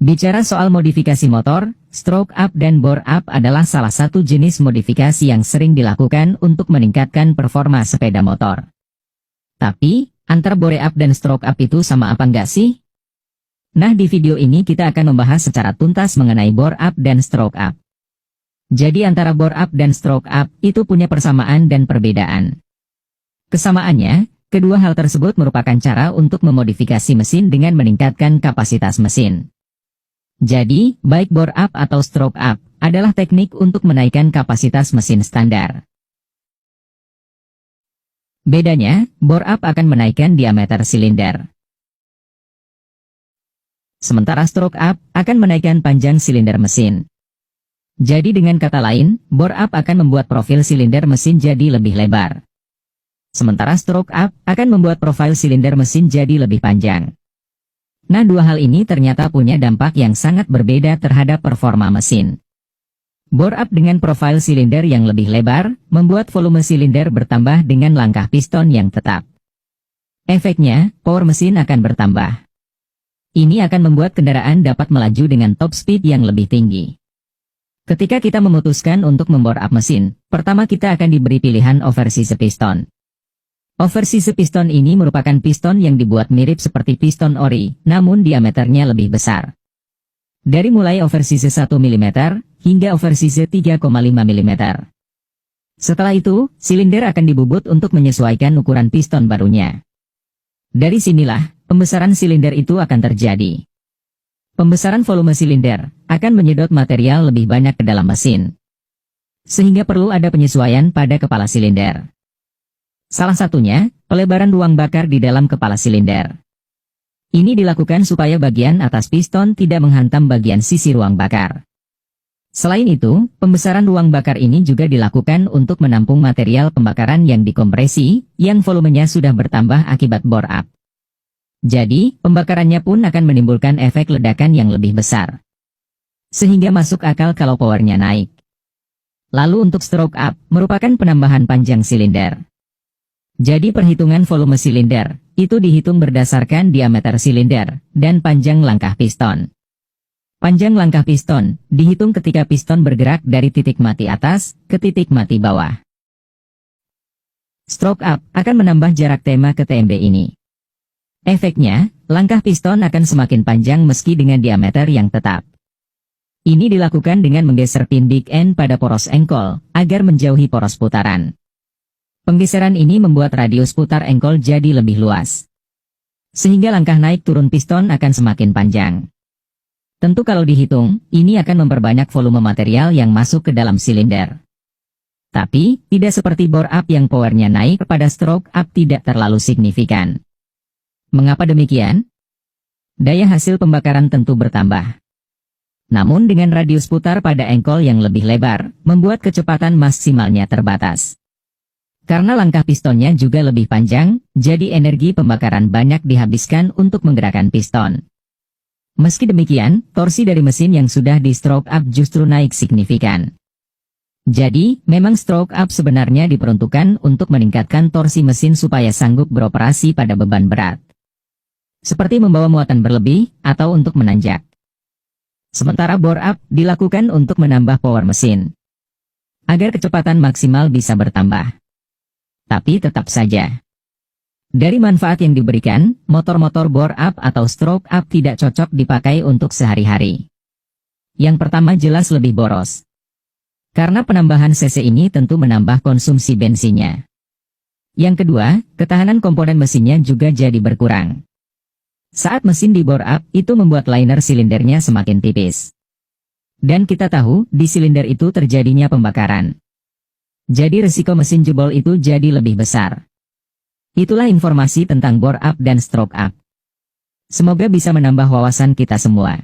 Bicara soal modifikasi motor, stroke up dan bore up adalah salah satu jenis modifikasi yang sering dilakukan untuk meningkatkan performa sepeda motor. Tapi, antara bore up dan stroke up itu sama apa enggak sih? Nah, di video ini kita akan membahas secara tuntas mengenai bore up dan stroke up. Jadi antara bore up dan stroke up itu punya persamaan dan perbedaan. Kesamaannya, kedua hal tersebut merupakan cara untuk memodifikasi mesin dengan meningkatkan kapasitas mesin. Jadi, baik bore up atau stroke up adalah teknik untuk menaikkan kapasitas mesin standar. Bedanya, bore up akan menaikkan diameter silinder. Sementara stroke up akan menaikkan panjang silinder mesin. Jadi dengan kata lain, bore up akan membuat profil silinder mesin jadi lebih lebar. Sementara stroke up akan membuat profil silinder mesin jadi lebih panjang. Nah, dua hal ini ternyata punya dampak yang sangat berbeda terhadap performa mesin. Bore up dengan profil silinder yang lebih lebar, membuat volume silinder bertambah dengan langkah piston yang tetap. Efeknya, power mesin akan bertambah. Ini akan membuat kendaraan dapat melaju dengan top speed yang lebih tinggi. Ketika kita memutuskan untuk membore up mesin, pertama kita akan diberi pilihan oversize piston. Oversize piston ini merupakan piston yang dibuat mirip seperti piston ori, namun diameternya lebih besar. Dari mulai oversize 1 mm, hingga oversize 3,5 mm. Setelah itu, silinder akan dibubut untuk menyesuaikan ukuran piston barunya. Dari sinilah, pembesaran silinder itu akan terjadi. Pembesaran volume silinder akan menyedot material lebih banyak ke dalam mesin. Sehingga perlu ada penyesuaian pada kepala silinder. Salah satunya, pelebaran ruang bakar di dalam kepala silinder. Ini dilakukan supaya bagian atas piston tidak menghantam bagian sisi ruang bakar. Selain itu, pembesaran ruang bakar ini juga dilakukan untuk menampung material pembakaran yang dikompresi, yang volumenya sudah bertambah akibat bore up. Jadi, pembakarannya pun akan menimbulkan efek ledakan yang lebih besar. Sehingga masuk akal kalau powernya naik. Lalu untuk stroke up, merupakan penambahan panjang silinder. Jadi perhitungan volume silinder, itu dihitung berdasarkan diameter silinder, dan panjang langkah piston. Panjang langkah piston, dihitung ketika piston bergerak dari titik mati atas, ke titik mati bawah. Stroke up, akan menambah jarak tema ke TMB ini. Efeknya, langkah piston akan semakin panjang meski dengan diameter yang tetap. Ini dilakukan dengan menggeser pin big end pada poros engkol, agar menjauhi poros putaran. Penggeseran ini membuat radius putar engkol jadi lebih luas. Sehingga langkah naik turun piston akan semakin panjang. Tentu kalau dihitung, ini akan memperbanyak volume material yang masuk ke dalam silinder. Tapi, tidak seperti bore up yang powernya naik pada stroke up tidak terlalu signifikan. Mengapa demikian? Daya hasil pembakaran tentu bertambah. Namun dengan radius putar pada engkol yang lebih lebar, membuat kecepatan maksimalnya terbatas. Karena langkah pistonnya juga lebih panjang, jadi energi pembakaran banyak dihabiskan untuk menggerakkan piston. Meski demikian, torsi dari mesin yang sudah di stroke up justru naik signifikan. Jadi, memang stroke up sebenarnya diperuntukkan untuk meningkatkan torsi mesin supaya sanggup beroperasi pada beban berat. Seperti membawa muatan berlebih, atau untuk menanjak. Sementara bore up dilakukan untuk menambah power mesin. Agar kecepatan maksimal bisa bertambah. Tapi tetap saja, dari manfaat yang diberikan, motor-motor bore up atau stroke up tidak cocok dipakai untuk sehari-hari. Yang pertama jelas lebih boros. Karena penambahan cc ini tentu menambah konsumsi bensinnya. Yang kedua, ketahanan komponen mesinnya juga jadi berkurang. Saat mesin di bore up, itu membuat liner silindernya semakin tipis. Dan kita tahu, di silinder itu terjadinya pembakaran. Jadi risiko mesin jebol itu jadi lebih besar. Itulah informasi tentang bore up dan stroke up. Semoga bisa menambah wawasan kita semua.